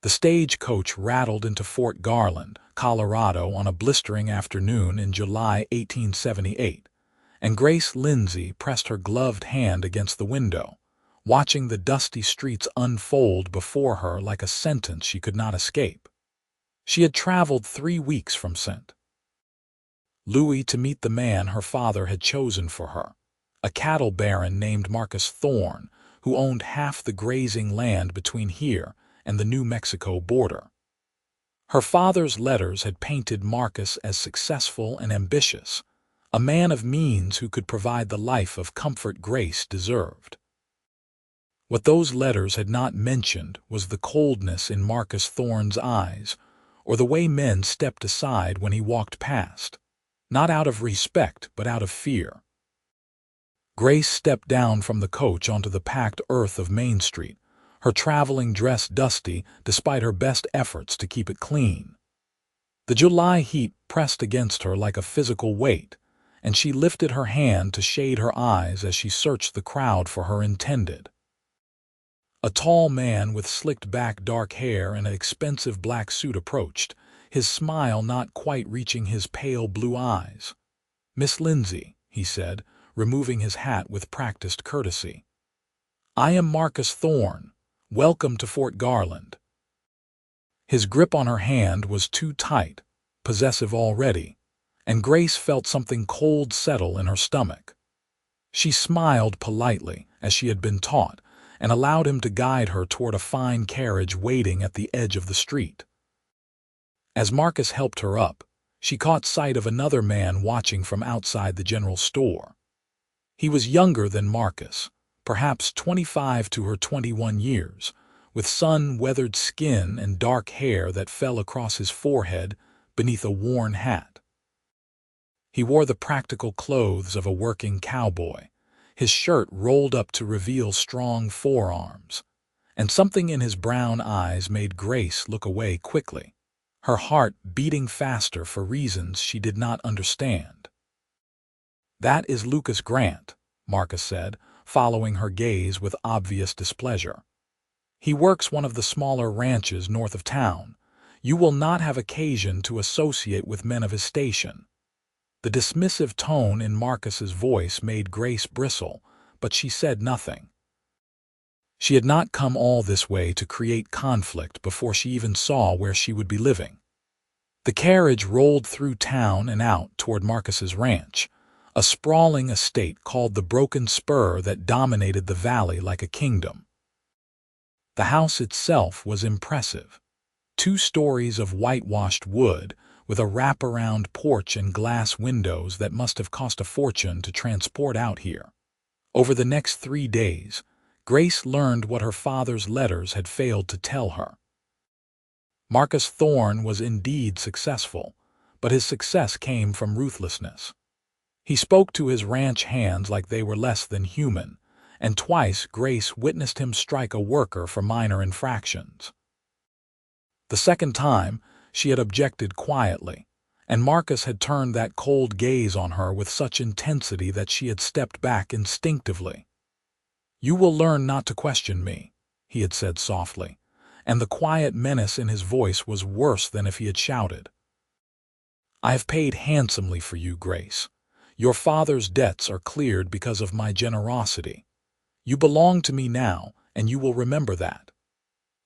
The stagecoach rattled into Fort Garland, Colorado on a blistering afternoon in July 1878, and Grace Lindsey pressed her gloved hand against the window, watching the dusty streets unfold before her like a sentence she could not escape. She had traveled 3 weeks from St. Louis to meet the man her father had chosen for her, a cattle baron named Marcus Thorne, who owned half the grazing land between here and the New Mexico border. Her father's letters had painted Marcus as successful and ambitious, a man of means who could provide the life of comfort Grace deserved. What those letters had not mentioned was the coldness in Marcus Thorne's eyes, or the way men stepped aside when he walked past, not out of respect but out of fear. Grace stepped down from the coach onto the packed earth of Main Street, her traveling dress dusty despite her best efforts to keep it clean. The July heat pressed against her like a physical weight, and she lifted her hand to shade her eyes as she searched the crowd for her intended. A tall man with slicked-back dark hair and an expensive black suit approached, his smile not quite reaching his pale blue eyes. "Miss Lindsey," he said, removing his hat with practiced courtesy. "I am Marcus Thorne. Welcome to Fort Garland." His grip on her hand was too tight, possessive already, and Grace felt something cold settle in her stomach. She smiled politely, as she had been taught, and allowed him to guide her toward a fine carriage waiting at the edge of the street. As Marcus helped her up, she caught sight of another man watching from outside the general store. He was younger than Marcus, perhaps 25 to her 21 years, with sun-weathered skin and dark hair that fell across his forehead beneath a worn hat. He wore the practical clothes of a working cowboy, his shirt rolled up to reveal strong forearms, and something in his brown eyes made Grace look away quickly, her heart beating faster for reasons she did not understand. "That is Lucas Grant," Marcus said, following her gaze with obvious displeasure. "He works one of the smaller ranches north of town. You will not have occasion to associate with men of his station." The dismissive tone in Marcus's voice made Grace bristle, but she said nothing. She had not come all this way to create conflict before she even saw where she would be living. The carriage rolled through town and out toward Marcus's ranch, a sprawling estate called the Broken Spur that dominated the valley like a kingdom. The house itself was impressive. 2 stories of whitewashed wood, with a wraparound porch and glass windows that must have cost a fortune to transport out here. Over the next 3 days, Grace learned what her father's letters had failed to tell her. Marcus Thorne was indeed successful, but his success came from ruthlessness. He spoke to his ranch hands like they were less than human, and twice Grace witnessed him strike a worker for minor infractions. The second time, she had objected quietly, and Marcus had turned that cold gaze on her with such intensity that she had stepped back instinctively. "You will learn not to question me," he had said softly, and the quiet menace in his voice was worse than if he had shouted. "I have paid handsomely for you, Grace. Your father's debts are cleared because of my generosity. You belong to me now, and you will remember that."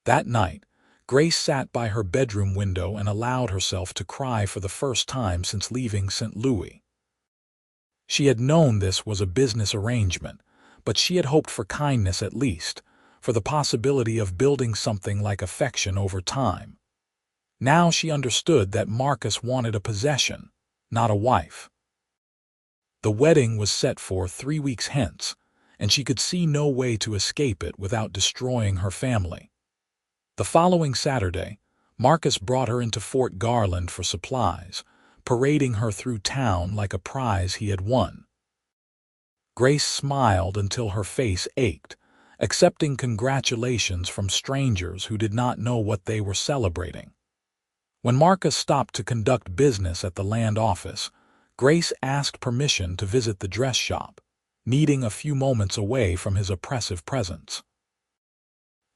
That night, Grace sat by her bedroom window and allowed herself to cry for the first time since leaving St. Louis. She had known this was a business arrangement, but she had hoped for kindness at least, for the possibility of building something like affection over time. Now she understood that Marcus wanted a possession, not a wife. The wedding was set for 3 weeks hence, and she could see no way to escape it without destroying her family. The following Saturday, Marcus brought her into Fort Garland for supplies, parading her through town like a prize he had won. Grace smiled until her face ached, accepting congratulations from strangers who did not know what they were celebrating. When Marcus stopped to conduct business at the land office, Grace asked permission to visit the dress shop, needing a few moments away from his oppressive presence.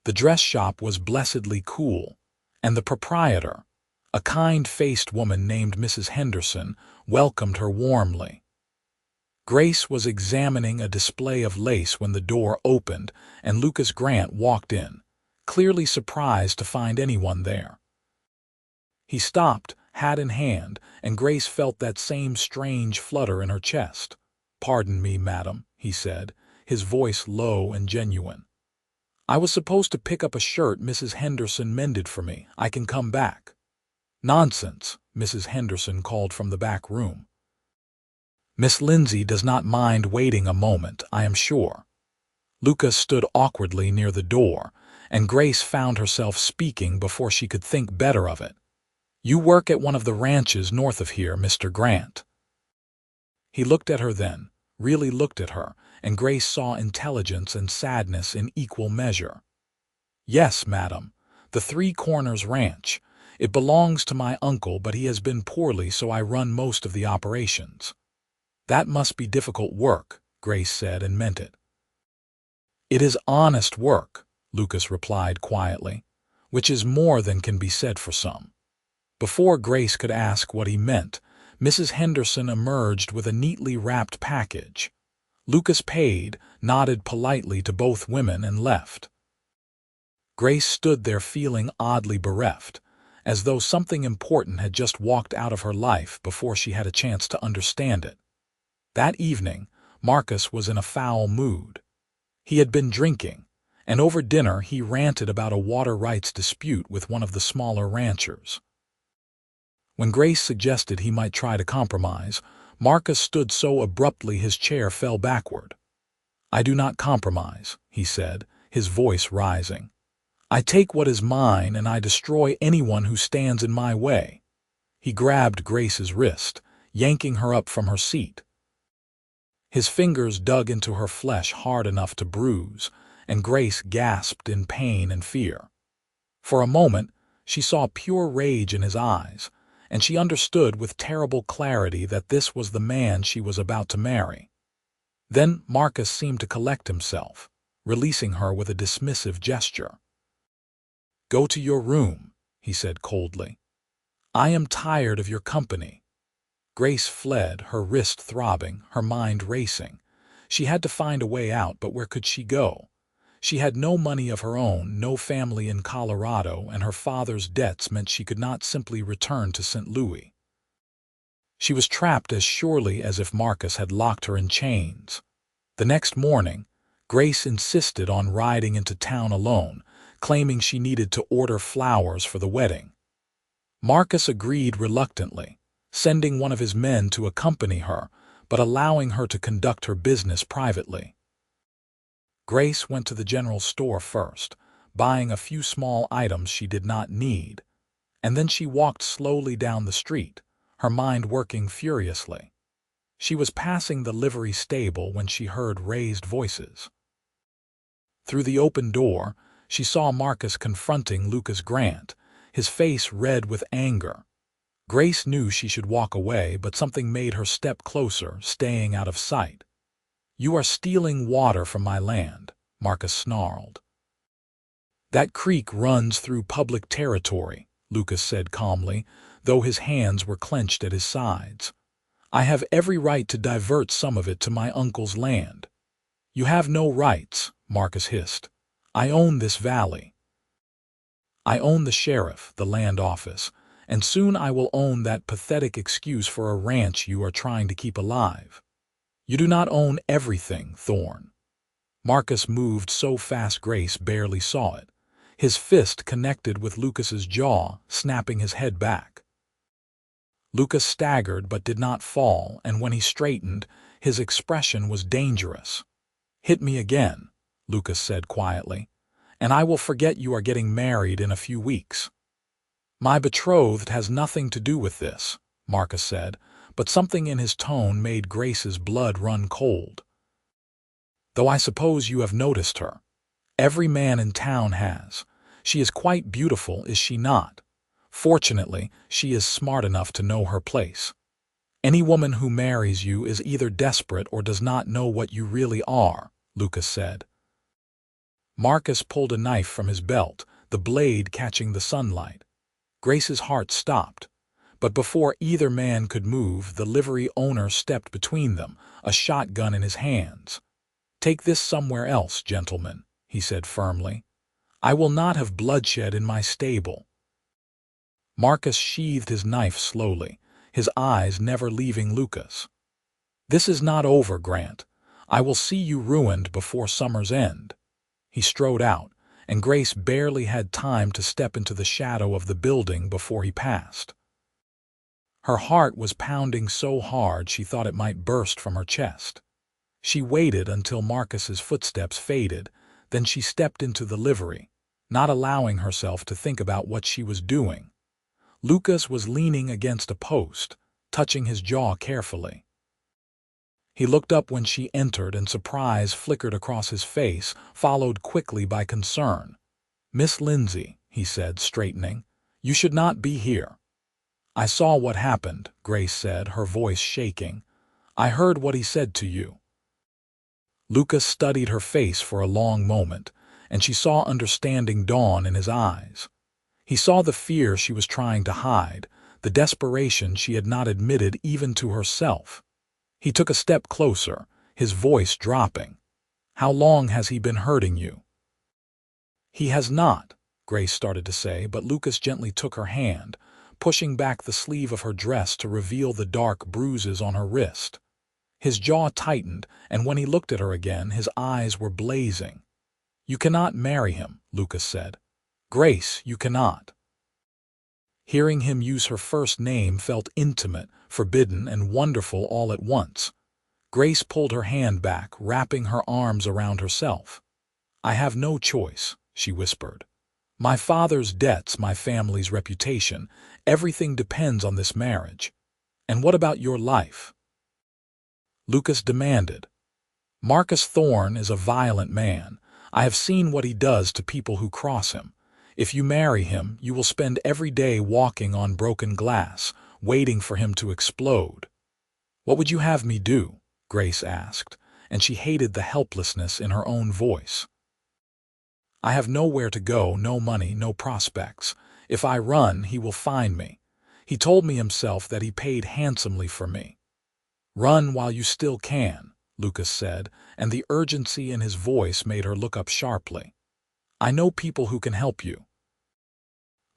The dress shop was blessedly cool, and the proprietor, a kind-faced woman named Mrs. Henderson, welcomed her warmly. Grace was examining a display of lace when the door opened and Lucas Grant walked in, clearly surprised to find anyone there. He stopped, hat in hand, and Grace felt that same strange flutter in her chest. "Pardon me, madam," he said, his voice low and genuine. "I was supposed to pick up a shirt Mrs. Henderson mended for me. I can come back." "Nonsense," Mrs. Henderson called from the back room. "Miss Lindsey does not mind waiting a moment, I am sure." Lucas stood awkwardly near the door, and Grace found herself speaking before she could think better of it. "You work at one of the ranches north of here, Mr. Grant." He looked at her then, really looked at her, and Grace saw intelligence and sadness in equal measure. "Yes, madam, the Three Corners Ranch. It belongs to my uncle, but he has been poorly, so I run most of the operations." "That must be difficult work," Grace said, and meant it. "It is honest work," Lucas replied quietly, "which is more than can be said for some." Before Grace could ask what he meant, Mrs. Henderson emerged with a neatly wrapped package. Lucas paid, nodded politely to both women, and left. Grace stood there feeling oddly bereft, as though something important had just walked out of her life before she had a chance to understand it. That evening, Marcus was in a foul mood. He had been drinking, and over dinner he ranted about a water rights dispute with one of the smaller ranchers. When Grace suggested he might try to compromise, Marcus stood so abruptly his chair fell backward. "I do not compromise," he said, his voice rising. "I take what is mine and I destroy anyone who stands in my way." He grabbed Grace's wrist, yanking her up from her seat. His fingers dug into her flesh hard enough to bruise, and Grace gasped in pain and fear. For a moment, she saw pure rage in his eyes, and she understood with terrible clarity that this was the man she was about to marry. Then Marcus seemed to collect himself, releasing her with a dismissive gesture. "Go to your room," he said coldly. "I am tired of your company." Grace fled, her wrist throbbing, her mind racing. She had to find a way out, but where could she go? She had no money of her own, no family in Colorado, and her father's debts meant she could not simply return to St. Louis. She was trapped as surely as if Marcus had locked her in chains. The next morning, Grace insisted on riding into town alone, claiming she needed to order flowers for the wedding. Marcus agreed reluctantly, sending one of his men to accompany her, but allowing her to conduct her business privately. Grace went to the general store first, buying a few small items she did not need, and then she walked slowly down the street, her mind working furiously. She was passing the livery stable when she heard raised voices. Through the open door, she saw Marcus confronting Lucas Grant, his face red with anger. Grace knew she should walk away, but something made her step closer, staying out of sight. "You are stealing water from my land," Marcus snarled. "That creek runs through public territory," Lucas said calmly, though his hands were clenched at his sides. "I have every right to divert some of it to my uncle's land." "You have no rights," Marcus hissed. "I own this valley. I own the sheriff, the land office, and soon I will own that pathetic excuse for a ranch you are trying to keep alive. You do not own everything, Thorne." Marcus moved so fast Grace barely saw it. His fist connected with Lucas's jaw, snapping his head back. Lucas staggered but did not fall, and when he straightened, his expression was dangerous. "Hit me again," Lucas said quietly, "and I will forget you are getting married in a few weeks." "My betrothed has nothing to do with this," Marcus said, but something in his tone made Grace's blood run cold. "Though I suppose you have noticed her. Every man in town has. She is quite beautiful, is she not? Fortunately, she is smart enough to know her place. Any woman who marries you is either desperate or does not know what you really are," Lucas said. Marcus pulled a knife from his belt, the blade catching the sunlight. Grace's heart stopped. But before either man could move, the livery owner stepped between them, a shotgun in his hands. "Take this somewhere else, gentlemen," he said firmly. "I will not have bloodshed in my stable." Marcus sheathed his knife slowly, his eyes never leaving Lucas. "This is not over, Grant. I will see you ruined before summer's end." He strode out, and Grace barely had time to step into the shadow of the building before he passed. Her heart was pounding so hard she thought it might burst from her chest. She waited until Marcus's footsteps faded, then she stepped into the livery, not allowing herself to think about what she was doing. Lucas was leaning against a post, touching his jaw carefully. He looked up when she entered, and surprise flickered across his face, followed quickly by concern. "Miss Lindsey," he said, straightening, "you should not be here." "I saw what happened," Grace said, her voice shaking. "I heard what he said to you." Lucas studied her face for a long moment, and she saw understanding dawn in his eyes. He saw the fear she was trying to hide, the desperation she had not admitted even to herself. He took a step closer, his voice dropping. "How long has he been hurting you?" "He has not," Grace started to say, but Lucas gently took her hand, pushing back the sleeve of her dress to reveal the dark bruises on her wrist. His jaw tightened, and when he looked at her again, his eyes were blazing. "You cannot marry him," Lucas said. "Grace, you cannot." Hearing him use her first name felt intimate, forbidden, and wonderful all at once. Grace pulled her hand back, wrapping her arms around herself. "I have no choice," she whispered. "My father's debts, my family's reputation, everything depends on this marriage. And what about your life?" Lucas demanded. "Marcus Thorne is a violent man. I have seen what he does to people who cross him. If you marry him, you will spend every day walking on broken glass, waiting for him to explode." "What would you have me do?" Grace asked, and she hated the helplessness in her own voice. "I have nowhere to go, no money, no prospects. If I run, he will find me. He told me himself that he paid handsomely for me." "Run while you still can," Lucas said, and the urgency in his voice made her look up sharply. "I know people who can help you.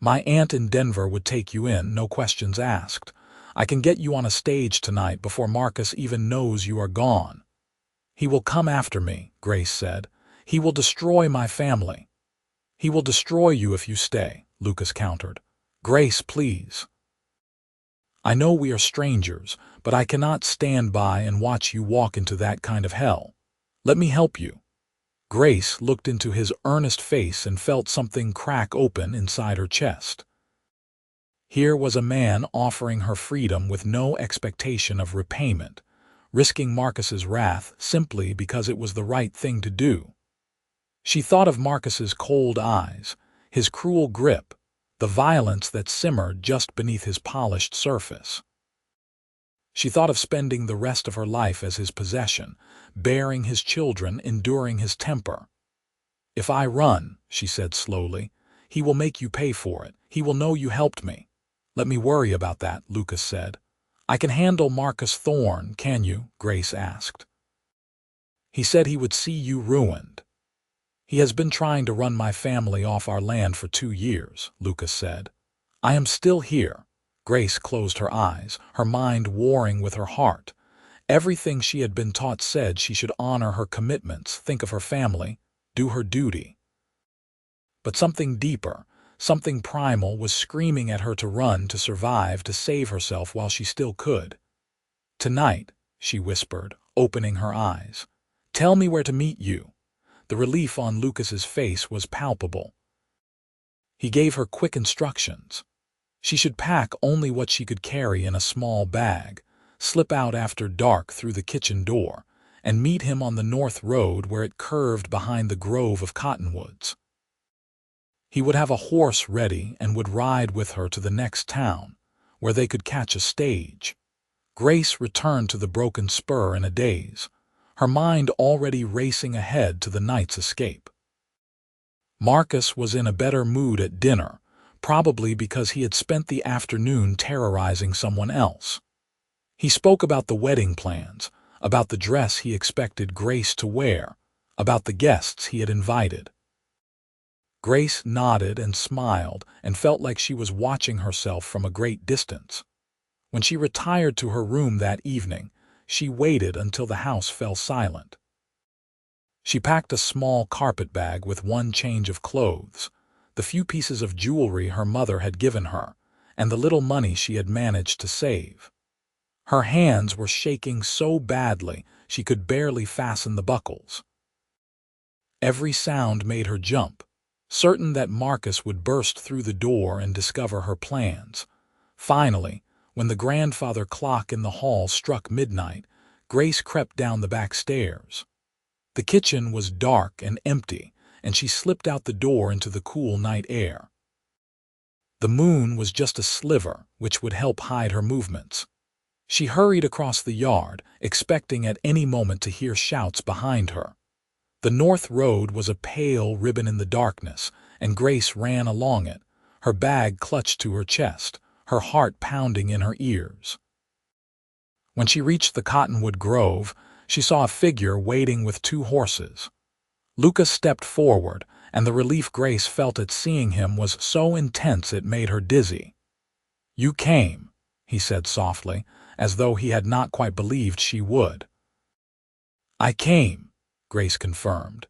My aunt in Denver would take you in, no questions asked. I can get you on a stage tonight before Marcus even knows you are gone." "He will come after me," Grace said. "He will destroy my family." "He will destroy you if you stay," Lucas countered. "Grace, please. I know we are strangers, but I cannot stand by and watch you walk into that kind of hell. Let me help you." Grace looked into his earnest face and felt something crack open inside her chest. Here was a man offering her freedom with no expectation of repayment, risking Marcus's wrath simply because it was the right thing to do. She thought of Marcus's cold eyes, his cruel grip, the violence that simmered just beneath his polished surface. She thought of spending the rest of her life as his possession, bearing his children, enduring his temper. "If I run," she said slowly, "he will make you pay for it. He will know you helped me." "Let me worry about that," Lucas said. "I can handle Marcus Thorne, can you?" Grace asked. "He said he would see you ruined." "He has been trying to run my family off our land for 2 years," Lucas said. "I am still here." Grace closed her eyes, her mind warring with her heart. Everything she had been taught said she should honor her commitments, think of her family, do her duty. But something deeper, something primal was screaming at her to run, to survive, to save herself while she still could. "Tonight," she whispered, opening her eyes. "Tell me where to meet you." The relief on Lucas's face was palpable. He gave her quick instructions. She should pack only what she could carry in a small bag, slip out after dark through the kitchen door, and meet him on the north road where it curved behind the grove of cottonwoods. He would have a horse ready and would ride with her to the next town, where they could catch a stage. Grace returned to the broken spur in a daze, her mind already racing ahead to the night's escape. Marcus was in a better mood at dinner, probably because he had spent the afternoon terrorizing someone else. He spoke about the wedding plans, about the dress he expected Grace to wear, about the guests he had invited. Grace nodded and smiled and felt like she was watching herself from a great distance. When she retired to her room that evening, she waited until the house fell silent. She packed a small carpet bag with one change of clothes, the few pieces of jewelry her mother had given her, and the little money she had managed to save. Her hands were shaking so badly she could barely fasten the buckles. Every sound made her jump, certain that Marcus would burst through the door and discover her plans. Finally, when the grandfather clock in the hall struck midnight, Grace crept down the back stairs. The kitchen was dark and empty, and she slipped out the door into the cool night air. The moon was just a sliver, which would help hide her movements. She hurried across the yard, expecting at any moment to hear shouts behind her. The north road was a pale ribbon in the darkness, and Grace ran along it, her bag clutched to her chest, her heart pounding in her ears. When she reached the cottonwood grove, she saw a figure waiting with 2 horses. Lucas stepped forward, and the relief Grace felt at seeing him was so intense it made her dizzy. "You came," he said softly, as though he had not quite believed she would. "I came," Grace confirmed,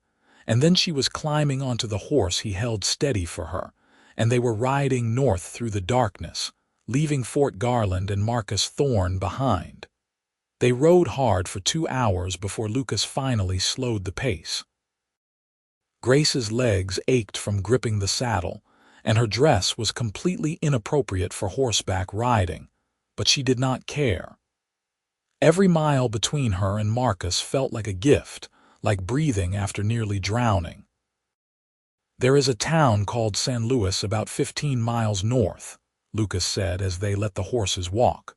and then she was climbing onto the horse he held steady for her, and they were riding north through the darkness, leaving Fort Garland and Marcus Thorne behind. They rode hard for 2 hours before Lucas finally slowed the pace. Grace's legs ached from gripping the saddle, and her dress was completely inappropriate for horseback riding, but she did not care. Every mile between her and Marcus felt like a gift, like breathing after nearly drowning. "There is a town called San Luis about 15 miles north," Lucas said as they let the horses walk.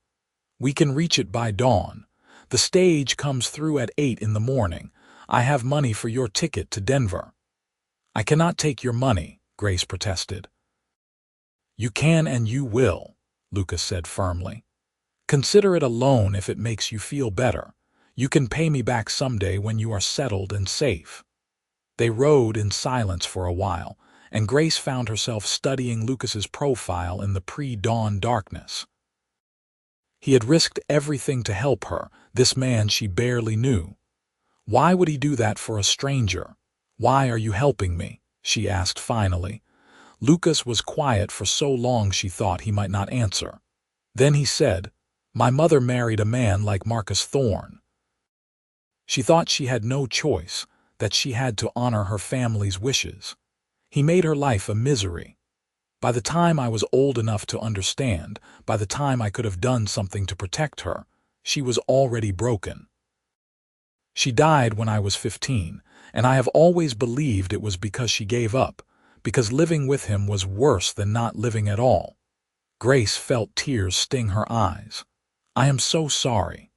"We can reach it by dawn. The stage comes through at 8 in the morning. I have money for your ticket to Denver." "I cannot take your money," Grace protested. "You can and you will," Lucas said firmly. "Consider it a loan if it makes you feel better. You can pay me back someday when you are settled and safe." They rode in silence for a while, and Grace found herself studying Lucas's profile in the pre-dawn darkness. He had risked everything to help her, this man she barely knew. Why would he do that for a stranger? "Why are you helping me?" she asked finally. Lucas was quiet for so long she thought he might not answer. Then he said, "My mother married a man like Marcus Thorne." She thought she had no choice, that she had to honor her family's wishes. "He made her life a misery. By the time I was old enough to understand, by the time I could have done something to protect her, she was already broken. She died when I was 15, and I have always believed it was because she gave up, because living with him was worse than not living at all." Grace felt tears sting her eyes. "I am so sorry.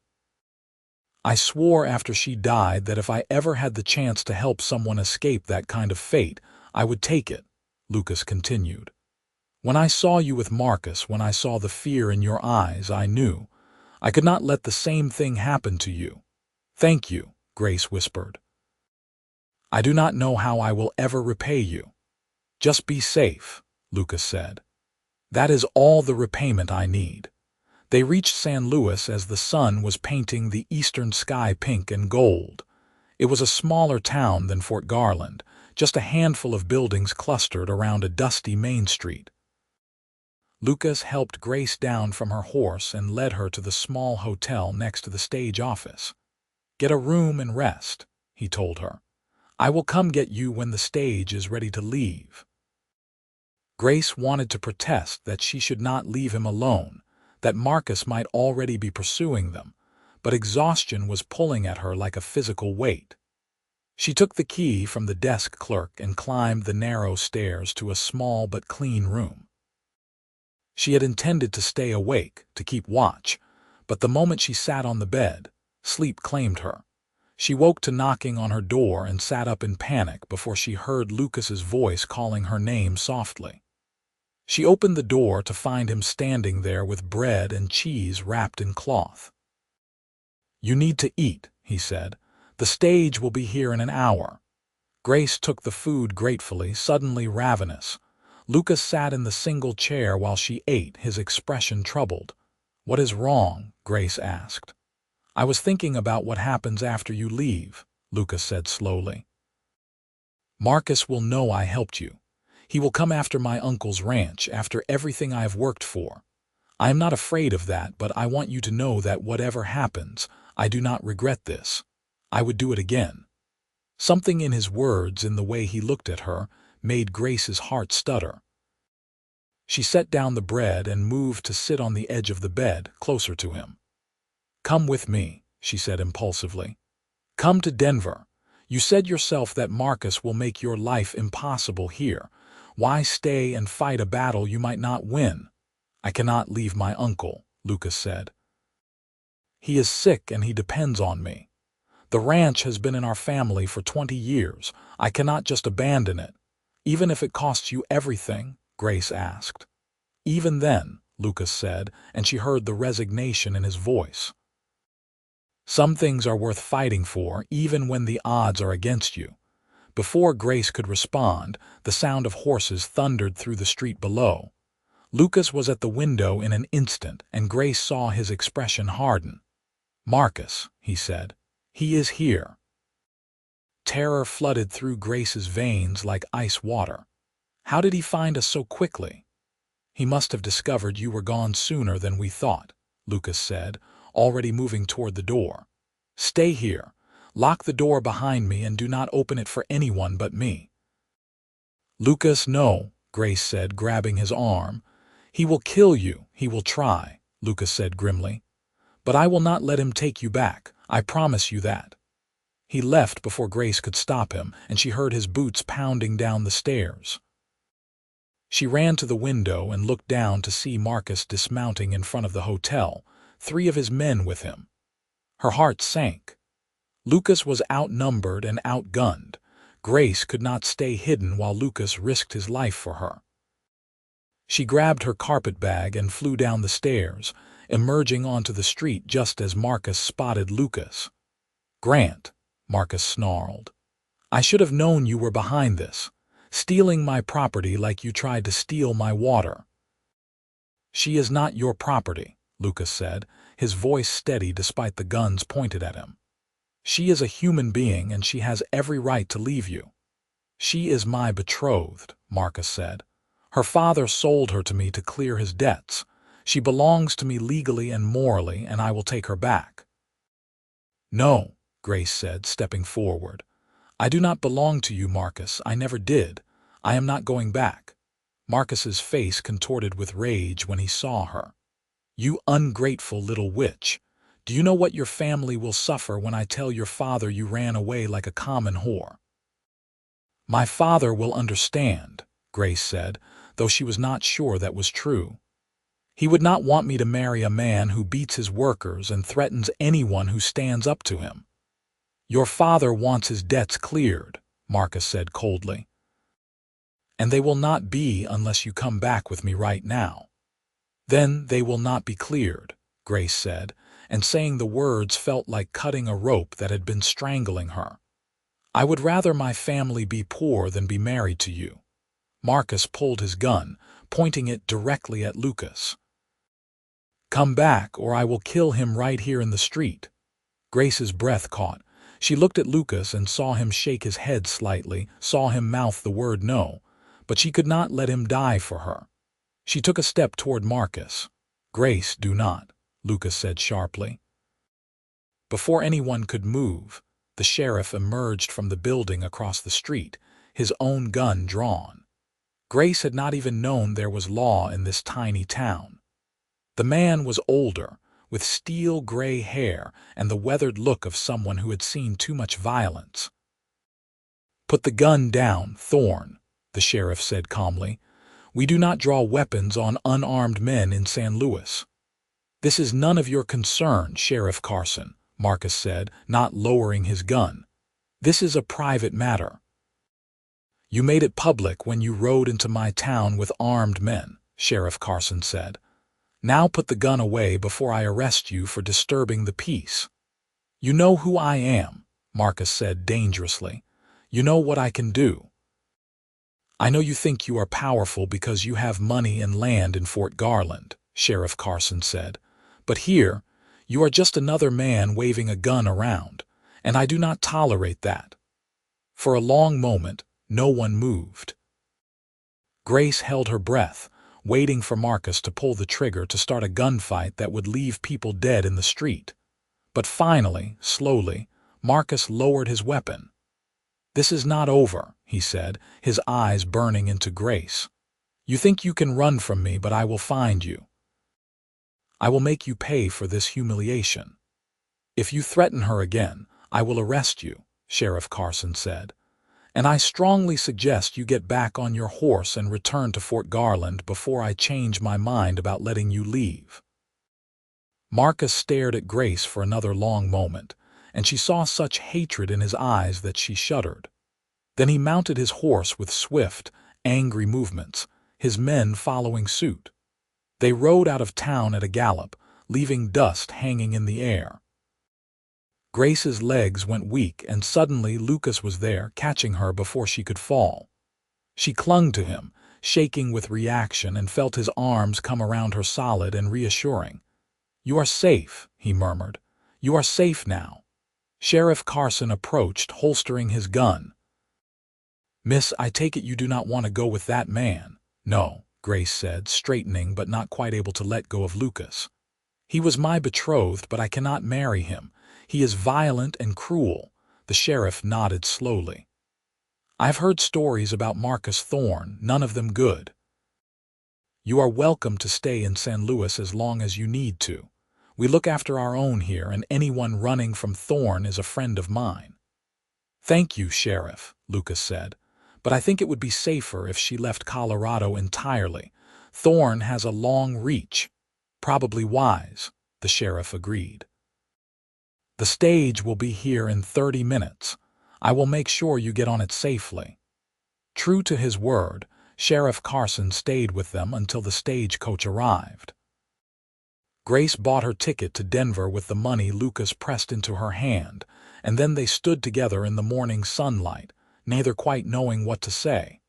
I swore after she died that if I ever had the chance to help someone escape that kind of fate, I would take it," Lucas continued. "When I saw you with Marcus, when I saw the fear in your eyes, I knew. I could not let the same thing happen to you." "Thank you," Grace whispered. "I do not know how I will ever repay you." "Just be safe," Lucas said. "That is all the repayment I need." They reached San Luis as the sun was painting the eastern sky pink and gold. It was a smaller town than Fort Garland, just a handful of buildings clustered around a dusty main street. Lucas helped Grace down from her horse and led her to the small hotel next to the stage office. "Get a room and rest," he told her. "I will come get you when the stage is ready to leave." Grace wanted to protest that she should not leave him alone, that Marcus might already be pursuing them, but exhaustion was pulling at her like a physical weight. She took the key from the desk clerk and climbed the narrow stairs to a small but clean room. She had intended to stay awake, to keep watch, but the moment she sat on the bed, sleep claimed her. She woke to knocking on her door and sat up in panic before she heard Lucas's voice calling her name softly. She opened the door to find him standing there with bread and cheese wrapped in cloth. "You need to eat," he said. "The stage will be here in an hour." Grace took the food gratefully, suddenly ravenous. Lucas sat in the single chair while she ate, his expression troubled. "What is wrong?" Grace asked. "I was thinking about what happens after you leave," Lucas said slowly. "Marcus will know I helped you. He will come after my uncle's ranch, after everything I have worked for. I am not afraid of that, but I want you to know that whatever happens, I do not regret this. I would do it again." Something in his words, in the way he looked at her, made Grace's heart stutter. She set down the bread and moved to sit on the edge of the bed, closer to him. "Come with me," she said impulsively. "Come to Denver. You said yourself that Marcus will make your life impossible here. Why stay and fight a battle you might not win?" "I cannot leave my uncle," Lucas said. "He is sick and he depends on me. The ranch has been in our family for 20 years. I cannot just abandon it. Even if it costs you everything?" Grace asked. "Even then," Lucas said, and she heard the resignation in his voice. "Some things are worth fighting for, even when the odds are against you." Before Grace could respond, the sound of horses thundered through the street below. Lucas was at the window in an instant, and Grace saw his expression harden. "Marcus," he said. "He is here." Terror flooded through Grace's veins like ice water. "How did he find us so quickly?" "He must have discovered you were gone sooner than we thought," Lucas said, already moving toward the door. "Stay here. Lock the door behind me and do not open it for anyone but me." "Lucas, no," Grace said, grabbing his arm. "He will kill you. He will try," Lucas said grimly. "But I will not let him take you back. I promise you that." He left before Grace could stop him, and she heard his boots pounding down the stairs. She ran to the window and looked down to see Marcus dismounting in front of the hotel, 3 of his men with him. Her heart sank. Lucas was outnumbered and outgunned. Grace could not stay hidden while Lucas risked his life for her. She grabbed her carpet bag and flew down the stairs, emerging onto the street just as Marcus spotted Lucas. "Grant," Marcus snarled. "I should have known you were behind this, stealing my property like you tried to steal my water." "She is not your property," Lucas said, his voice steady despite the guns pointed at him. "She is a human being and she has every right to leave you." "She is my betrothed," Marcus said. "Her father sold her to me to clear his debts. She belongs to me legally and morally, and I will take her back." "No," Grace said, stepping forward. "I do not belong to you, Marcus. I never did. I am not going back." Marcus's face contorted with rage when he saw her. "You ungrateful little witch. Do you know what your family will suffer when I tell your father you ran away like a common whore?" "My father will understand," Grace said, though she was not sure that was true. "He would not want me to marry a man who beats his workers and threatens anyone who stands up to him." "Your father wants his debts cleared," Marcus said coldly. "And they will not be unless you come back with me right now." "Then they will not be cleared," Grace said, and saying the words felt like cutting a rope that had been strangling her. "I would rather my family be poor than be married to you." Marcus pulled his gun, pointing it directly at Lucas. "Come back, or I will kill him right here in the street." Grace's breath caught. She looked at Lucas and saw him shake his head slightly, saw him mouth the word no, but she could not let him die for her. She took a step toward Marcus. "Grace, do not," Lucas said sharply. Before anyone could move, the sheriff emerged from the building across the street, his own gun drawn. Grace had not even known there was law in this tiny town. The man was older, with steel-gray hair and the weathered look of someone who had seen too much violence. "Put the gun down, Thorne," the sheriff said calmly. "We do not draw weapons on unarmed men in San Luis." "This is none of your concern, Sheriff Carson," Marcus said, not lowering his gun. "This is a private matter. You made it public when you rode into my town with armed men. Sheriff Carson said. "Now put the gun away before I arrest you for disturbing the peace." "You know who I am," Marcus said dangerously. "You know what I can do." "I know you think you are powerful because you have money and land in Fort Garland," Sheriff Carson said. "But here, you are just another man waving a gun around, and I do not tolerate that." For a long moment, no one moved. Grace held her breath, waiting for Marcus to pull the trigger to start a gunfight that would leave people dead in the street. But finally, slowly, Marcus lowered his weapon. "This is not over," he said, his eyes burning into Grace. "You think you can run from me, but I will find you. I will make you pay for this humiliation. If you threaten her again, I will arrest you," Sheriff Carson said. "And I strongly suggest you get back on your horse and return to Fort Garland before I change my mind about letting you leave." Marcus stared at Grace for another long moment, and she saw such hatred in his eyes that she shuddered. Then he mounted his horse with swift, angry movements, his men following suit. They rode out of town at a gallop, leaving dust hanging in the air. Grace's legs went weak, and suddenly Lucas was there, catching her before she could fall. She clung to him, shaking with reaction, and felt his arms come around her solid and reassuring. "You are safe," he murmured. "You are safe now." Sheriff Carson approached, holstering his gun. "Miss, I take it you do not want to go with that man." "No," Grace said, straightening but not quite able to let go of Lucas. "He was my betrothed, but I cannot marry him. He is violent and cruel." The sheriff nodded slowly. "I've heard stories about Marcus Thorne, none of them good. You are welcome to stay in San Luis as long as you need to. We look after our own here, and anyone running from Thorne is a friend of mine." "Thank you, Sheriff," Lucas said, "but I think it would be safer if she left Colorado entirely. Thorne has a long reach." "Probably wise," the sheriff agreed. "The stage will be here in 30 minutes. I will make sure you get on it safely." True to his word, Sheriff Carson stayed with them until the stagecoach arrived. Grace bought her ticket to Denver with the money Lucas pressed into her hand, and then they stood together in the morning sunlight, neither quite knowing what to say.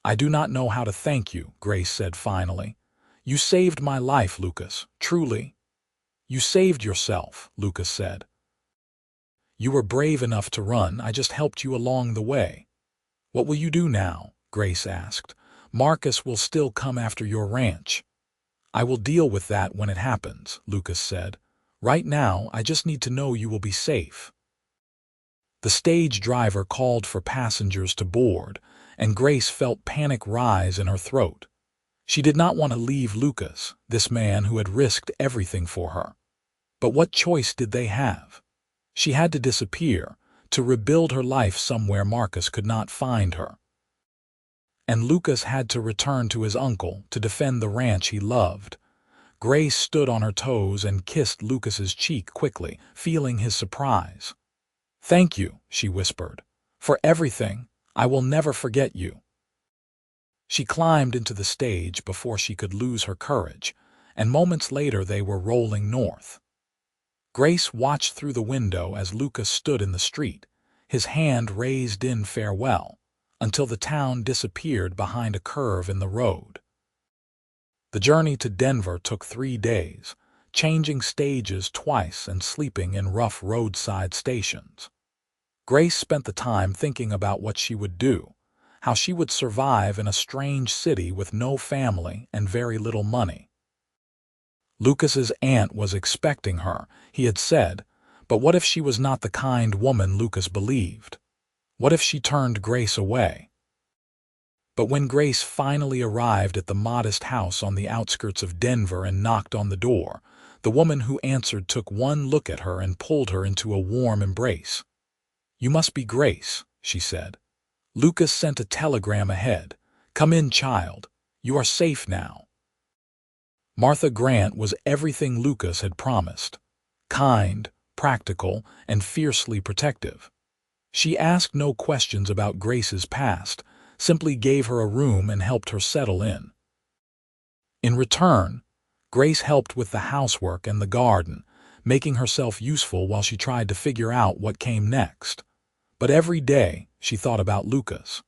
"I do not know how to thank you," Grace said finally. "You saved my life, Lucas, truly." "You saved yourself," Lucas said. "You were brave enough to run. I just helped you along the way." "What will you do now?" Grace asked. "Marcus will still come after your ranch." "I will deal with that when it happens," Lucas said. "Right now, I just need to know you will be safe." The stage driver called for passengers to board, and Grace felt panic rise in her throat. She did not want to leave Lucas, this man who had risked everything for her. But what choice did they have? She had to disappear, to rebuild her life somewhere Marcus could not find her. And Lucas had to return to his uncle to defend the ranch he loved. Grace stood on her toes and kissed Lucas's cheek quickly, feeling his surprise. "Thank you," she whispered, "for everything. I will never forget you." She climbed into the stage before she could lose her courage, and moments later they were rolling north. Grace watched through the window as Lucas stood in the street, his hand raised in farewell, until the town disappeared behind a curve in the road. The journey to Denver took 3 days, changing stages twice and sleeping in rough roadside stations. Grace spent the time thinking about what she would do, how she would survive in a strange city with no family and very little money. Lucas's aunt was expecting her, he had said, but what if she was not the kind woman Lucas believed? What if she turned Grace away? But when Grace finally arrived at the modest house on the outskirts of Denver and knocked on the door, the woman who answered took one look at her and pulled her into a warm embrace. "You must be Grace," she said. "Lucas sent a telegram ahead. Come in, child. You are safe now." Martha Grant was everything Lucas had promised. Kind, practical, and fiercely protective. She asked no questions about Grace's past, simply gave her a room and helped her settle in. In return, Grace helped with the housework and the garden, making herself useful while she tried to figure out what came next. But every day, she thought about Lucas.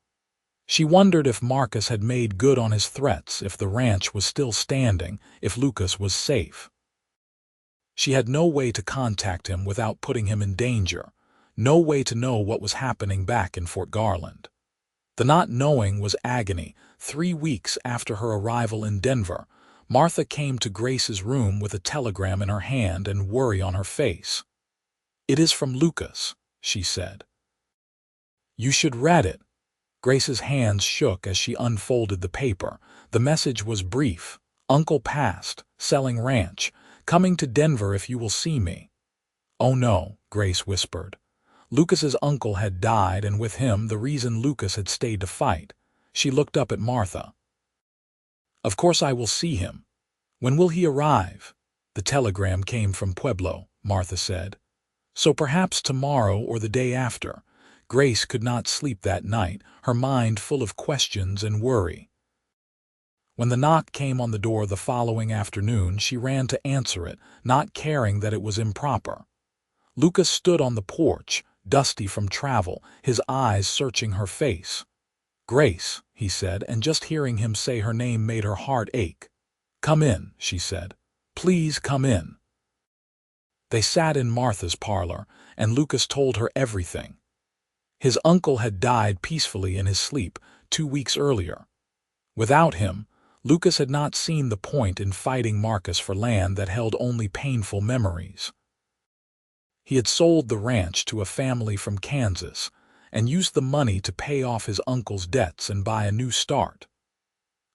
She wondered if Marcus had made good on his threats, if the ranch was still standing, if Lucas was safe. She had no way to contact him without putting him in danger, no way to know what was happening back in Fort Garland. The not knowing was agony. 3 weeks after her arrival in Denver, Martha came to Grace's room with a telegram in her hand and worry on her face. "It is from Lucas," she said. "You should read it." Grace's hands shook as she unfolded the paper. The message was brief. "Uncle passed, selling ranch, coming to Denver if you will see me." "Oh no," Grace whispered. Lucas's uncle had died, and with him the reason Lucas had stayed to fight. She looked up at Martha. "Of course I will see him. When will he arrive?" "The telegram came from Pueblo," Martha said. "So perhaps tomorrow or the day after." Grace could not sleep that night, her mind full of questions and worry. When the knock came on the door the following afternoon, she ran to answer it, not caring that it was improper. Lucas stood on the porch, dusty from travel, his eyes searching her face. "Grace," he said, and just hearing him say her name made her heart ache. "Come in," she said. "Please come in." They sat in Martha's parlor, and Lucas told her everything. His uncle had died peacefully in his sleep 2 weeks earlier. Without him, Lucas had not seen the point in fighting Marcus for land that held only painful memories. He had sold the ranch to a family from Kansas and used the money to pay off his uncle's debts and buy a new start.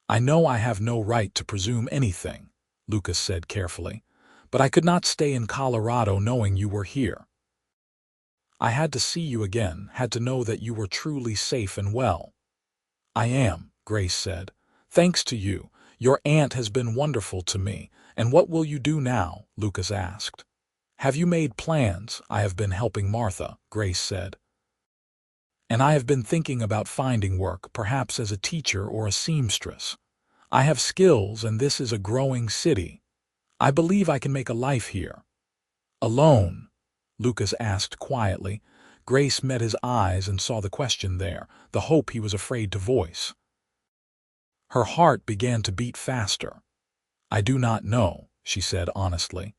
"I know I have no right to presume anything," Lucas said carefully, "but I could not stay in Colorado knowing you were here. I had to see you again, had to know that you were truly safe and well." "I am," Grace said. "Thanks to you. Your aunt has been wonderful to me." "And what will you do now?" Lucas asked. "Have you made plans?" "I have been helping Martha," Grace said. "And I have been thinking about finding work, perhaps as a teacher or a seamstress. I have skills, and this is a growing city. I believe I can make a life here." "Alone?" Lucas asked quietly. Grace met his eyes and saw the question there, the hope he was afraid to voice. Her heart began to beat faster. "I do not know," she said honestly.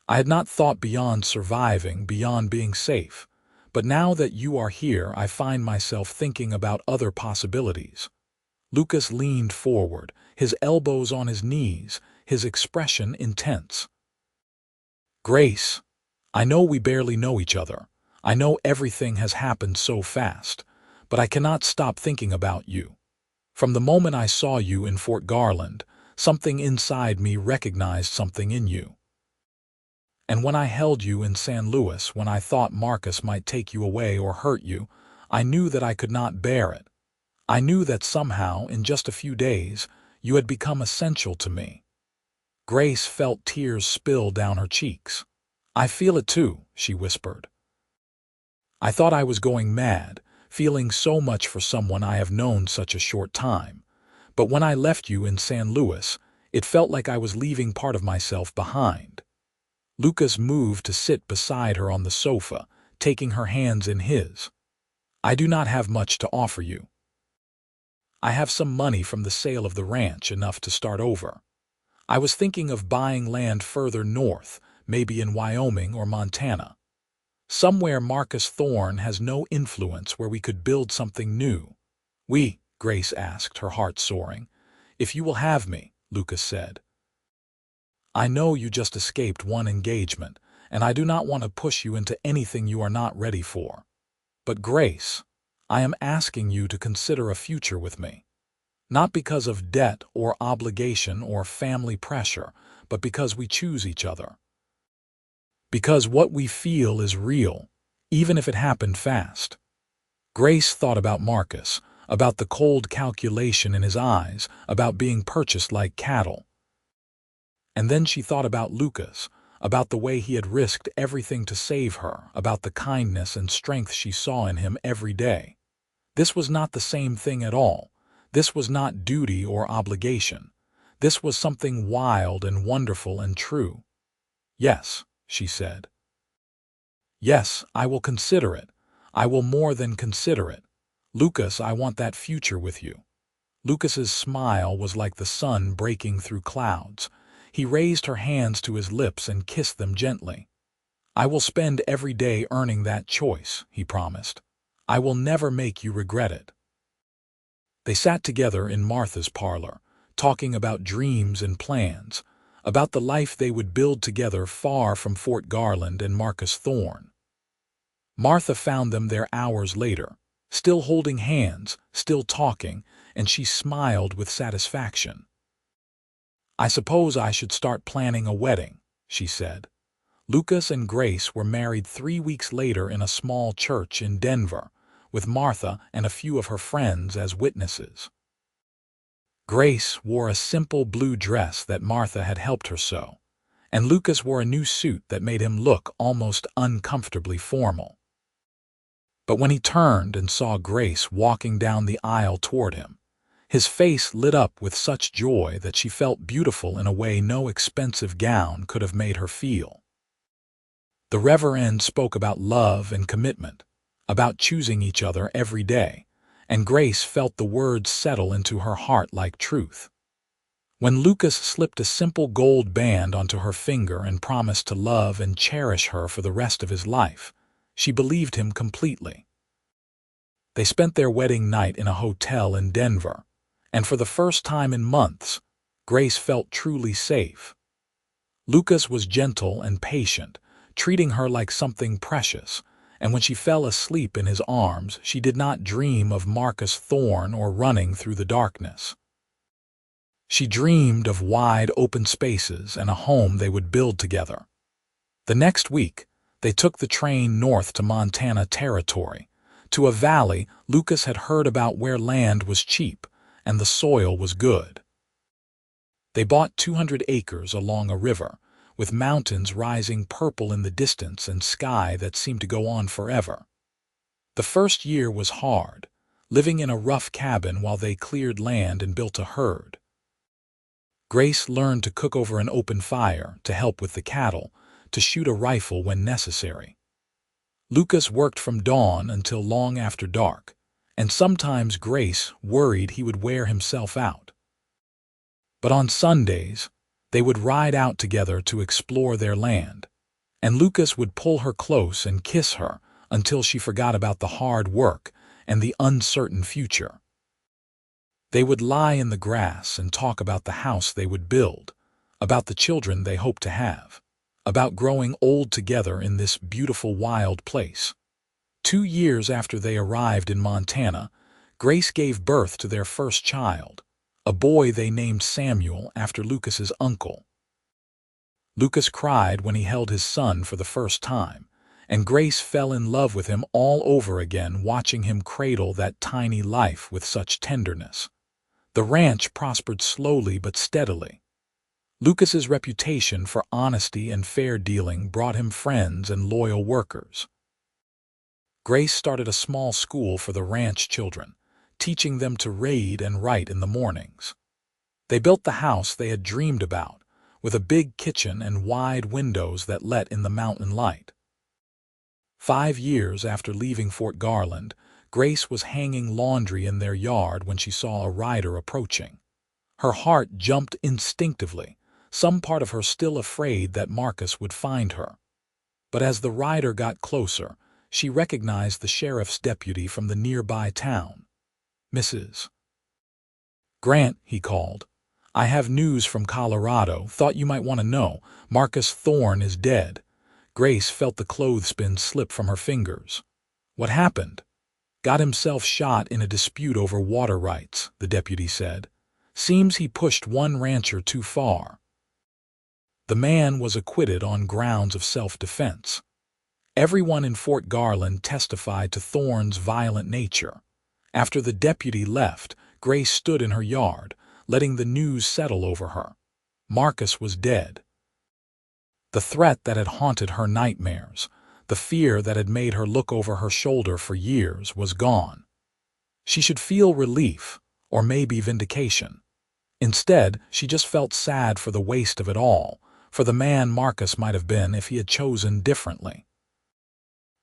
"I had not thought beyond surviving, beyond being safe. But now that you are here, I find myself thinking about other possibilities." Lucas leaned forward, his elbows on his knees, his expression intense. "Grace, I know we barely know each other. I know everything has happened so fast, but I cannot stop thinking about you. From the moment I saw you in Fort Garland, something inside me recognized something in you. And when I held you in San Luis, when I thought Marcus might take you away or hurt you, I knew that I could not bear it. I knew that somehow, in just a few days, you had become essential to me." Grace felt tears spill down her cheeks. "I feel it too," she whispered. "I thought I was going mad, feeling so much for someone I have known such a short time. But when I left you in San Luis, it felt like I was leaving part of myself behind." Lucas moved to sit beside her on the sofa, taking her hands in his. "I do not have much to offer you. I have some money from the sale of the ranch, enough to start over. I was thinking of buying land further north, maybe in Wyoming or Montana. Somewhere Marcus Thorne has no influence, where we could build something new." Grace asked, her heart soaring. "If you will have me," Lucas said. "I know you just escaped one engagement, and I do not want to push you into anything you are not ready for. But Grace, I am asking you to consider a future with me. Not because of debt or obligation or family pressure, but because we choose each other. Because what we feel is real, even if it happened fast." Grace thought about Marcus, about the cold calculation in his eyes, about being purchased like cattle. And then she thought about Lucas, about the way he had risked everything to save her, about the kindness and strength she saw in him every day. This was not the same thing at all. This was not duty or obligation. This was something wild and wonderful and true. "Yes," she said. "Yes, I will consider it. I will more than consider it. Lucas, I want that future with you." Lucas's smile was like the sun breaking through clouds. He raised her hands to his lips and kissed them gently. "I will spend every day earning that choice," he promised. "I will never make you regret it." They sat together in Martha's parlor, talking about dreams and plans, about the life they would build together far from Fort Garland and Marcus Thorne. Martha found them there hours later, still holding hands, still talking, and she smiled with satisfaction. "I suppose I should start planning a wedding," she said. Lucas and Grace were married 3 weeks later in a small church in Denver, with Martha and a few of her friends as witnesses. Grace wore a simple blue dress that Martha had helped her sew, and Lucas wore a new suit that made him look almost uncomfortably formal. But when he turned and saw Grace walking down the aisle toward him, his face lit up with such joy that she felt beautiful in a way no expensive gown could have made her feel. The Reverend spoke about love and commitment, about choosing each other every day, and Grace felt the words settle into her heart like truth. When Lucas slipped a simple gold band onto her finger and promised to love and cherish her for the rest of his life, she believed him completely. They spent their wedding night in a hotel in Denver, and for the first time in months, Grace felt truly safe. Lucas was gentle and patient, treating her like something precious, and when she fell asleep in his arms, she did not dream of Marcus Thorne or running through the darkness. She dreamed of wide open spaces and a home they would build together. The next week, they took the train north to Montana Territory, to a valley Lucas had heard about where land was cheap and the soil was good. They bought 200 acres along a river, with mountains rising purple in the distance and sky that seemed to go on forever. The first year was hard, living in a rough cabin while they cleared land and built a herd. Grace learned to cook over an open fire, to help with the cattle, to shoot a rifle when necessary. Lucas worked from dawn until long after dark, and sometimes Grace worried he would wear himself out. But on Sundays, they would ride out together to explore their land, and Lucas would pull her close and kiss her until she forgot about the hard work and the uncertain future. They would lie in the grass and talk about the house they would build, about the children they hoped to have, about growing old together in this beautiful wild place. 2 years after they arrived in Montana, Grace gave birth to their first child, a boy they named Samuel after Lucas's uncle. Lucas cried when he held his son for the first time, and Grace fell in love with him all over again, watching him cradle that tiny life with such tenderness. The ranch prospered slowly but steadily. Lucas's reputation for honesty and fair dealing brought him friends and loyal workers. Grace started a small school for the ranch children, teaching them to read and write in the mornings. They built the house they had dreamed about, with a big kitchen and wide windows that let in the mountain light. 5 years after leaving Fort Garland, Grace was hanging laundry in their yard when she saw a rider approaching. Her heart jumped instinctively, some part of her still afraid that Marcus would find her. But as the rider got closer, she recognized the sheriff's deputy from the nearby town. "Mrs. Grant," he called, "I have news from Colorado. Thought you might want to know. Marcus Thorne is dead." Grace felt the clothespin slip from her fingers. "What happened?" "Got himself shot in a dispute over water rights," the deputy said. "Seems he pushed one rancher too far." The man was acquitted on grounds of self-defense. Everyone in Fort Garland testified to Thorne's violent nature. After the deputy left, Grace stood in her yard, letting the news settle over her. Marcus was dead. The threat that had haunted her nightmares, the fear that had made her look over her shoulder for years, was gone. She should feel relief, or maybe vindication. Instead, she just felt sad for the waste of it all, for the man Marcus might have been if he had chosen differently.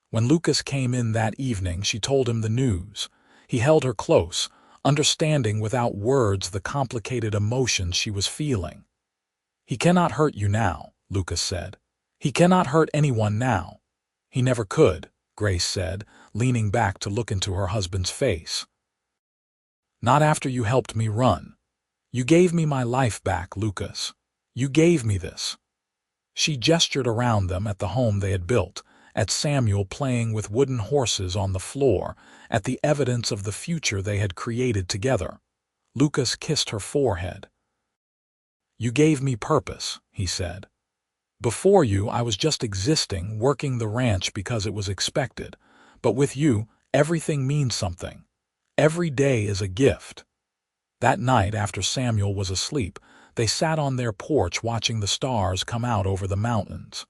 When Lucas came in that evening, she told him the news. He held her close, understanding without words the complicated emotions she was feeling. "He cannot hurt you now," Lucas said. "He cannot hurt anyone now." "He never could," Grace said, leaning back to look into her husband's face. "Not after you helped me run. You gave me my life back, Lucas. You gave me this." She gestured around them at the home they had built, at Samuel playing with wooden horses on the floor, at the evidence of the future they had created together. Lucas kissed her forehead. "You gave me purpose," he said. "Before you, I was just existing, working the ranch because it was expected. But with you, everything means something. Every day is a gift." That night, after Samuel was asleep, they sat on their porch watching the stars come out over the mountains.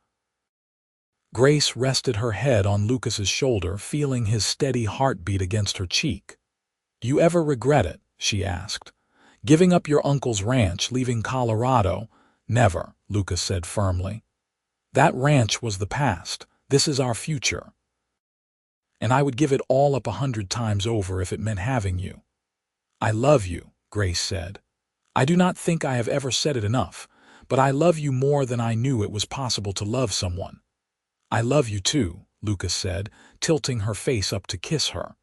Grace rested her head on Lucas's shoulder, feeling his steady heartbeat against her cheek. "Do you ever regret it?" she asked. "Giving up your uncle's ranch, leaving Colorado?" "Never," Lucas said firmly. "That ranch was the past. This is our future. And I would give it all up 100 times over if it meant having you." "I love you," Grace said. "I do not think I have ever said it enough, but I love you more than I knew it was possible to love someone." "I love you too," Lucas said, tilting her face up to kiss her.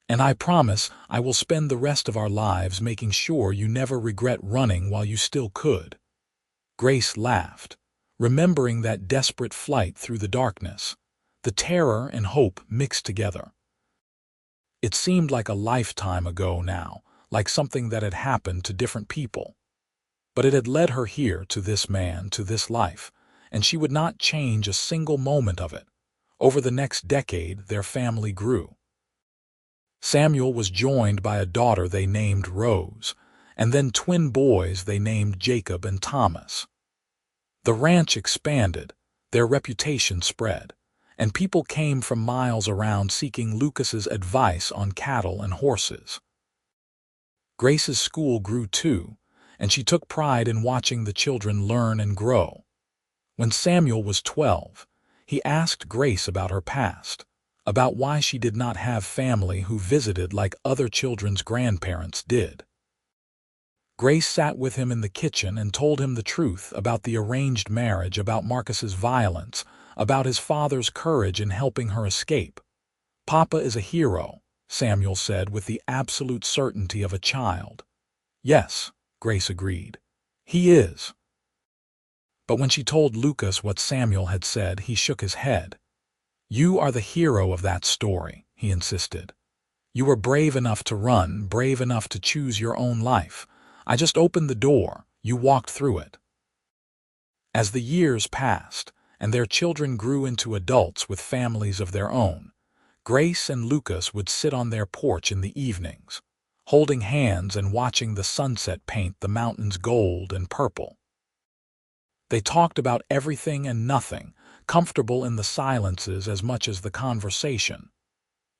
"And I promise I will spend the rest of our lives making sure you never regret running while you still could." Grace laughed, remembering that desperate flight through the darkness, the terror and hope mixed together. It seemed like a lifetime ago now, like something that had happened to different people. But it had led her here, to this man, to this life, and she would not change a single moment of it. Over the next decade, their family grew. Samuel was joined by a daughter they named Rose, and then twin boys they named Jacob and Thomas. The ranch expanded, their reputation spread, and people came from miles around seeking Lucas's advice on cattle and horses. Grace's school grew too, and she took pride in watching the children learn and grow. When Samuel was 12, he asked Grace about her past, about why she did not have family who visited like other children's grandparents did. Grace sat with him in the kitchen and told him the truth about the arranged marriage, about Marcus's violence, about his father's courage in helping her escape. "Papa is a hero," Samuel said with the absolute certainty of a child. "Yes," Grace agreed. "He is." But when she told Lucas what Samuel had said, he shook his head. "You are the hero of that story," he insisted. "You were brave enough to run, brave enough to choose your own life. I just opened the door. You walked through it." As the years passed, and their children grew into adults with families of their own, Grace and Lucas would sit on their porch in the evenings, holding hands and watching the sunset paint the mountains gold and purple. They talked about everything and nothing, comfortable in the silences as much as the conversation.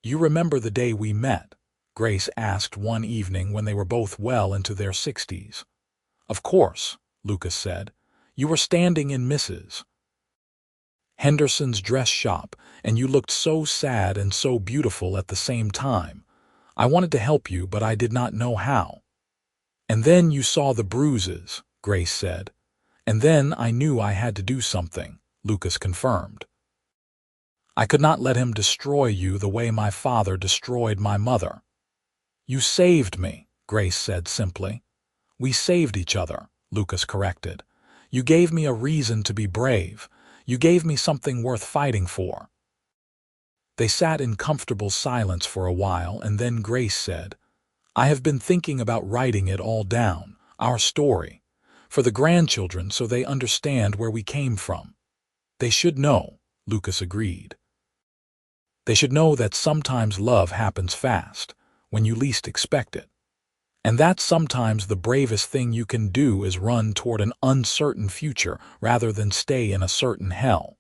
"You remember the day we met?" Grace asked one evening when they were both well into their 60s. "Of course," Lucas said. "You were standing in Mrs. Henderson's dress shop, and you looked so sad and so beautiful at the same time. I wanted to help you, but I did not know how." "And then you saw the bruises," Grace said. "And then I knew I had to do something," Lucas confirmed. "I could not let him destroy you the way my father destroyed my mother." "You saved me," Grace said simply. "We saved each other," Lucas corrected. "You gave me a reason to be brave. You gave me something worth fighting for." They sat in comfortable silence for a while, and then Grace said, "I have been thinking about writing it all down, our story, for the grandchildren so they understand where we came from." "They should know," Lucas agreed. "They should know that sometimes love happens fast, when you least expect it. And that sometimes the bravest thing you can do is run toward an uncertain future rather than stay in a certain hell."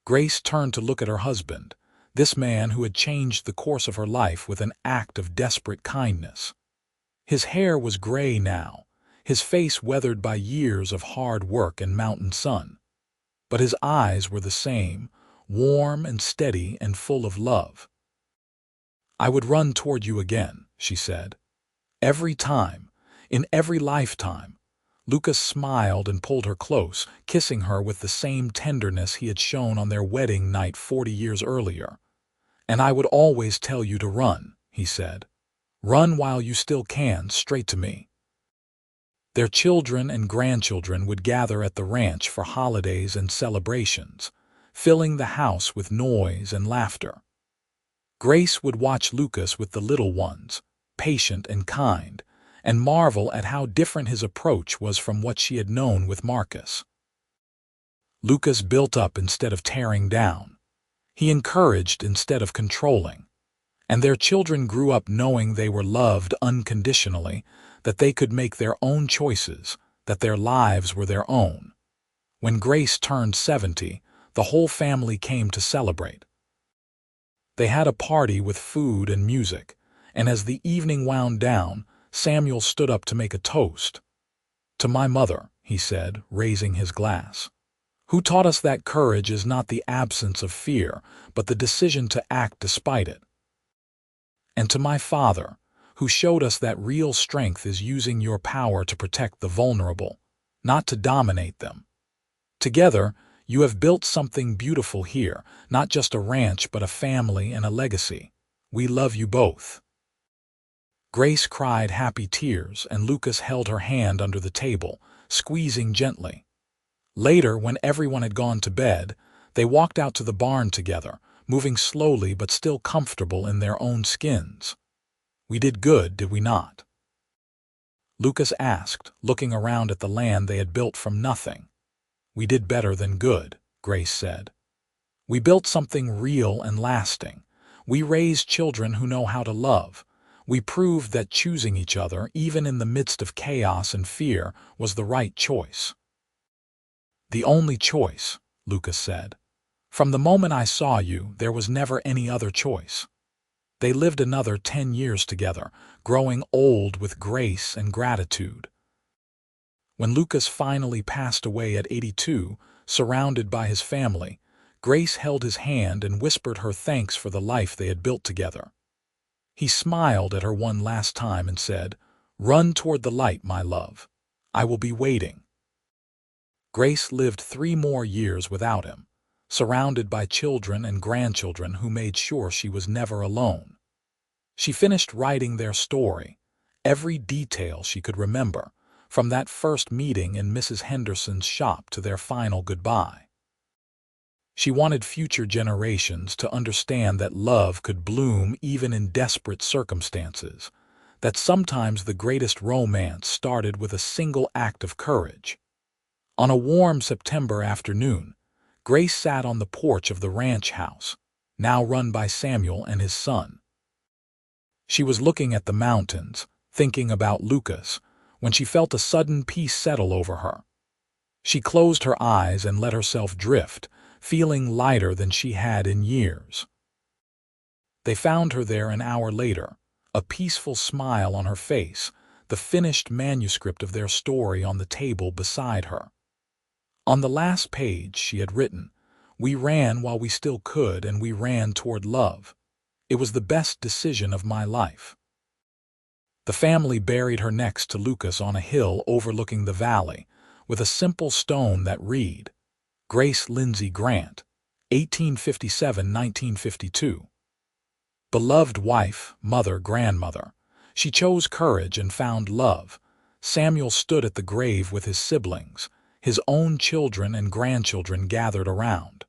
Grace turned to look at her husband, this man who had changed the course of her life with an act of desperate kindness. His hair was gray now, his face weathered by years of hard work and mountain sun. But his eyes were the same, warm and steady and full of love. "I would run toward you again," she said. "Every time, in every lifetime." Lucas smiled and pulled her close, kissing her with the same tenderness he had shown on their wedding night 40 years earlier. "And I would always tell you to run," he said. "Run while you still can, straight to me." Their children and grandchildren would gather at the ranch for holidays and celebrations, filling the house with noise and laughter. Grace would watch Lucas with the little ones, patient and kind, and marvel at how different his approach was from what she had known with Marcus. Lucas built up instead of tearing down. He encouraged instead of controlling. And their children grew up knowing they were loved unconditionally, that they could make their own choices, that their lives were their own. When Grace turned 70, the whole family came to celebrate. They had a party with food and music, and as the evening wound down, Samuel stood up to make a toast. "To my mother," he said, raising his glass, "who taught us that courage is not the absence of fear, but the decision to act despite it. And to my father, who showed us that real strength is using your power to protect the vulnerable, not to dominate them. Together, you have built something beautiful here, not just a ranch but a family and a legacy. We love you both." Grace cried happy tears, and Lucas held her hand under the table, squeezing gently. Later, when everyone had gone to bed, they walked out to the barn together, moving slowly but still comfortable in their own skins. "We did good, did we not?" Lucas asked, looking around at the land they had built from nothing. "We did better than good," Grace said. "We built something real and lasting. We raised children who know how to love. We proved that choosing each other, even in the midst of chaos and fear, was the right choice." "The only choice," Lucas said. "From the moment I saw you, there was never any other choice." They lived another 10 years together, growing old with grace and gratitude. When Lucas finally passed away at 82, surrounded by his family, Grace held his hand and whispered her thanks for the life they had built together. He smiled at her one last time and said, "Run toward the light, my love. I will be waiting." Grace lived 3 more years without him, surrounded by children and grandchildren who made sure she was never alone. She finished writing their story, every detail she could remember, from that first meeting in Mrs. Henderson's shop to their final goodbye. She wanted future generations to understand that love could bloom even in desperate circumstances, that sometimes the greatest romance started with a single act of courage. On a warm September afternoon, Grace sat on the porch of the ranch house, now run by Samuel and his son. She was looking at the mountains, thinking about Lucas, when she felt a sudden peace settle over her. She closed her eyes and let herself drift, feeling lighter than she had in years. They found her there an hour later, a peaceful smile on her face, the finished manuscript of their story on the table beside her. On the last page she had written, "We ran while we still could, and we ran toward love. It was the best decision of my life." The family buried her next to Lucas on a hill overlooking the valley, with a simple stone that read, "Grace Lindsey Grant, 1857–1952. Beloved wife, mother, grandmother. She chose courage and found love." Samuel stood at the grave with his siblings, his own children and grandchildren gathered around.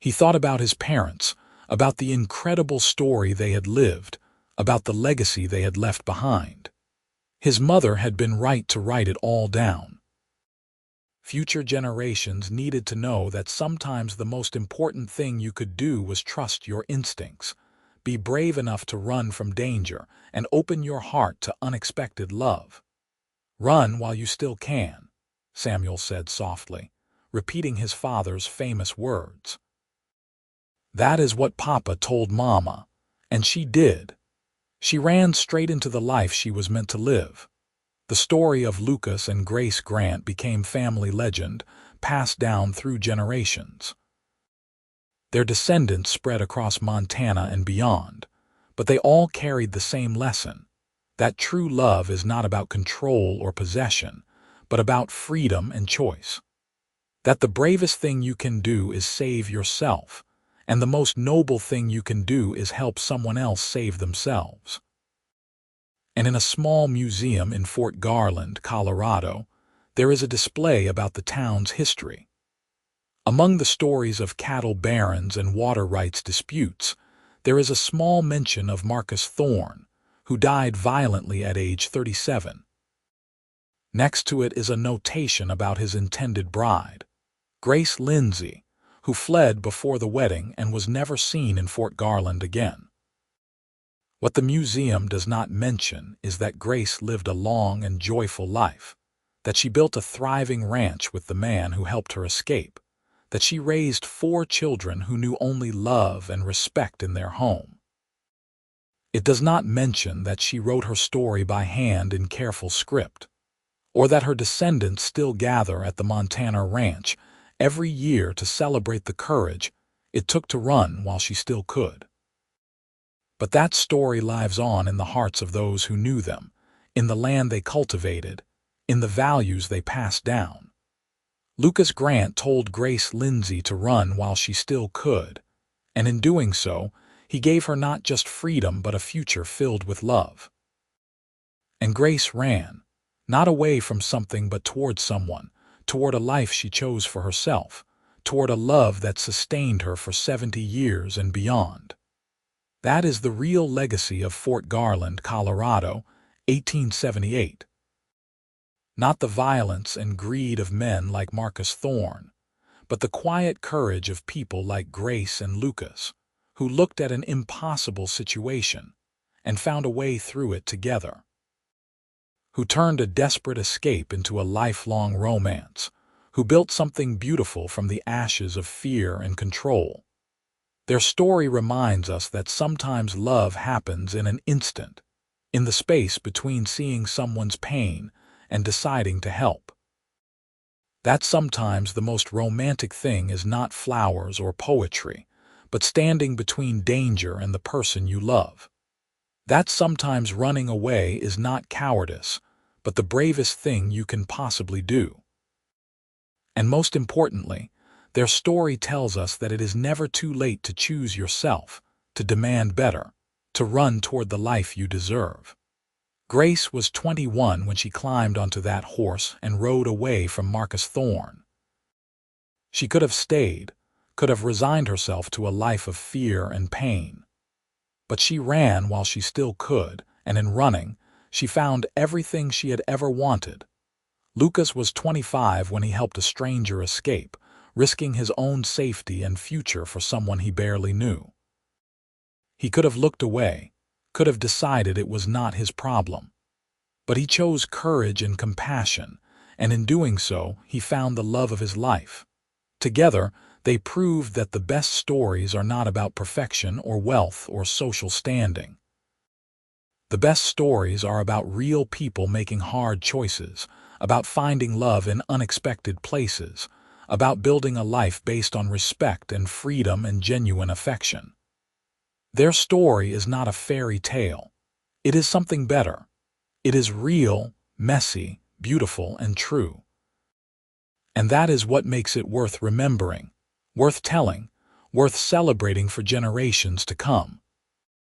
He thought about his parents, about the incredible story they had lived, about the legacy they had left behind. His mother had been right to write it all down. Future generations needed to know that sometimes the most important thing you could do was trust your instincts, be brave enough to run from danger, and open your heart to unexpected love. "Run while you still can," Samuel said softly, repeating his father's famous words. "That is what Papa told Mama, and she did. She ran straight into the life she was meant to live. The story of Lucas and Grace Grant became family legend, passed down through generations. Their descendants spread across Montana and beyond, but they all carried the same lesson, that true love is not about control or possession, but about freedom and choice. That the bravest thing you can do is save yourself, and the most noble thing you can do is help someone else save themselves. And in a small museum in Fort Garland, Colorado, there is a display about the town's history. Among the stories of cattle barons and water rights disputes, there is a small mention of Marcus Thorne, who died violently at age 37. Next to it is a notation about his intended bride, Grace Lindsey, who fled before the wedding and was never seen in Fort Garland again. What the museum does not mention is that Grace lived a long and joyful life, that she built a thriving ranch with the man who helped her escape, that she raised 4 children who knew only love and respect in their home. It does not mention that she wrote her story by hand in careful script, or that her descendants still gather at the Montana ranch every year to celebrate the courage it took to run while she still could. But that story lives on in the hearts of those who knew them, in the land they cultivated, in the values they passed down. Lucas Grant told Grace Lindsey to run while she still could, and in doing so, he gave her not just freedom but a future filled with love. And Grace ran, not away from something but toward someone, toward a life she chose for herself, toward a love that sustained her for 70 years and beyond. That is the real legacy of Fort Garland, Colorado, 1878. Not the violence and greed of men like Marcus Thorne, but the quiet courage of people like Grace and Lucas, who looked at an impossible situation and found a way through it together, who turned a desperate escape into a lifelong romance, who built something beautiful from the ashes of fear and control. Their story reminds us that sometimes love happens in an instant, in the space between seeing someone's pain and deciding to help. That sometimes the most romantic thing is not flowers or poetry, but standing between danger and the person you love. That sometimes running away is not cowardice, but the bravest thing you can possibly do. And most importantly, their story tells us that it is never too late to choose yourself, to demand better, to run toward the life you deserve. Grace was 21 when she climbed onto that horse and rode away from Marcus Thorne. She could have stayed, could have resigned herself to a life of fear and pain. But she ran while she still could, and in running, she found everything she had ever wanted. Lucas was 25 when he helped a stranger escape, risking his own safety and future for someone he barely knew. He could have looked away, could have decided it was not his problem. But he chose courage and compassion, and in doing so, he found the love of his life. Together, they proved that the best stories are not about perfection or wealth or social standing. The best stories are about real people making hard choices, about finding love in unexpected places, about building a life based on respect and freedom and genuine affection. Their story is not a fairy tale. It is something better. It is real, messy, beautiful, and true. And that is what makes it worth remembering, worth telling, worth celebrating for generations to come.